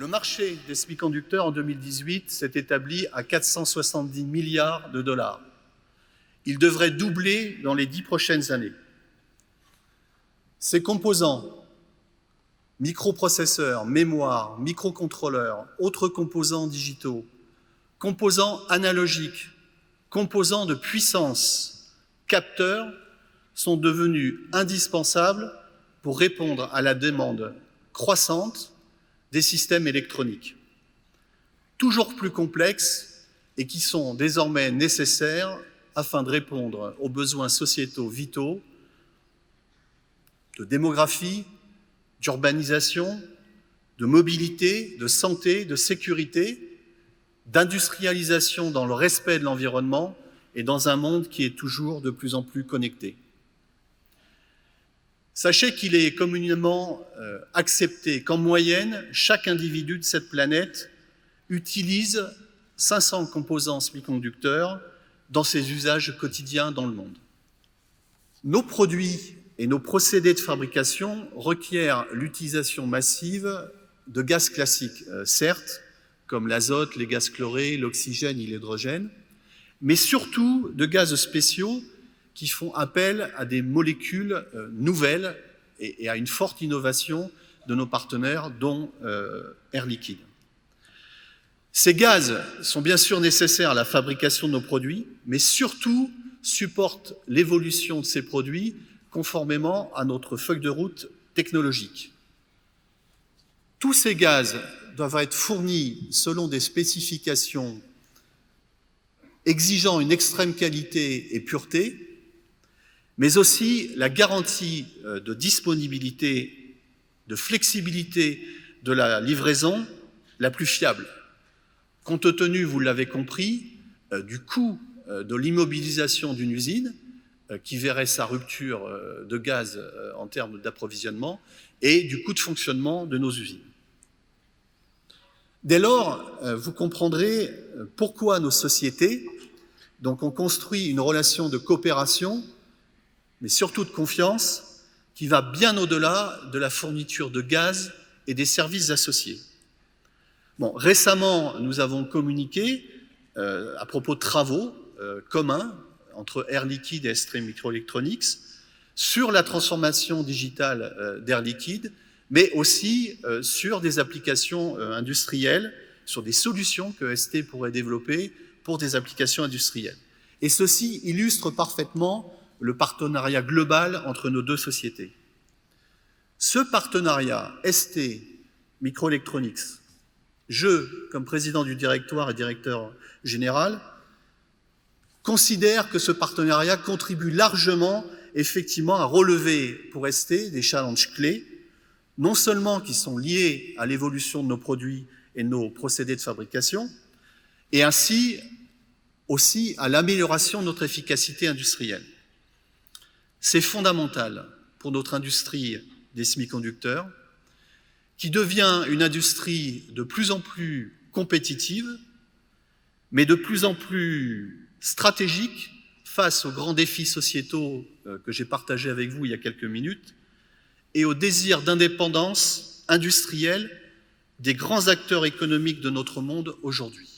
Le marché des semi-conducteurs en 2018 s'est établi à 470 milliards de dollars. Il devrait doubler dans les 10 prochaines années. Ces composants, microprocesseurs, mémoire, microcontrôleurs, autres composants digitaux, composants analogiques, composants de puissance, capteurs, sont devenus indispensables pour répondre à la demande croissante des systèmes électroniques, toujours plus complexes et qui sont désormais nécessaires afin de répondre aux besoins sociétaux vitaux de démographie, d'urbanisation, de mobilité, de santé, de sécurité, d'industrialisation dans le respect de l'environnement et dans un monde qui est toujours de plus en plus connecté. Sachez qu'il est communément accepté qu'en moyenne, chaque individu de cette planète utilise 500 composants semi-conducteurs dans ses usages quotidiens dans le monde. Nos produits et nos procédés de fabrication requièrent l'utilisation massive de gaz classiques, certes, comme l'azote, les gaz chlorés, l'oxygène et l'hydrogène, mais surtout de gaz spéciaux qui font appel à des molécules nouvelles et à une forte innovation de nos partenaires, dont Air Liquide. Ces gaz sont bien sûr nécessaires à la fabrication de nos produits, mais surtout supportent l'évolution de ces produits conformément à notre feuille de route technologique. Tous ces gaz doivent être fournis selon des spécifications exigeant une extrême qualité et pureté, mais aussi la garantie de disponibilité, de flexibilité de la livraison la plus fiable, compte tenu, vous l'avez compris, du coût de l'immobilisation d'une usine qui verrait sa rupture de gaz en termes d'approvisionnement et du coût de fonctionnement de nos usines. Dès lors, vous comprendrez pourquoi nos sociétés ont construit une relation de coopération, mais surtout de confiance, qui va bien au-delà de la fourniture de gaz et des services associés. Récemment, nous avons communiqué à propos de travaux communs entre Air Liquide et ST Microelectronics sur la transformation digitale d'Air Liquide, mais aussi sur des applications industrielles, sur des solutions que ST pourrait développer pour des applications industrielles. Et ceci illustre parfaitement le partenariat global entre nos deux sociétés. Ce partenariat ST Microelectronics, je, comme président du directoire et directeur général, considère que ce partenariat contribue largement, effectivement, à relever pour ST des challenges clés, non seulement qui sont liés à l'évolution de nos produits et de nos procédés de fabrication, et ainsi aussi à l'amélioration de notre efficacité industrielle. C'est fondamental pour notre industrie des semi-conducteurs, qui devient une industrie de plus en plus compétitive, mais de plus en plus stratégique face aux grands défis sociétaux que j'ai partagés avec vous il y a quelques minutes, et au désir d'indépendance industrielle des grands acteurs économiques de notre monde aujourd'hui.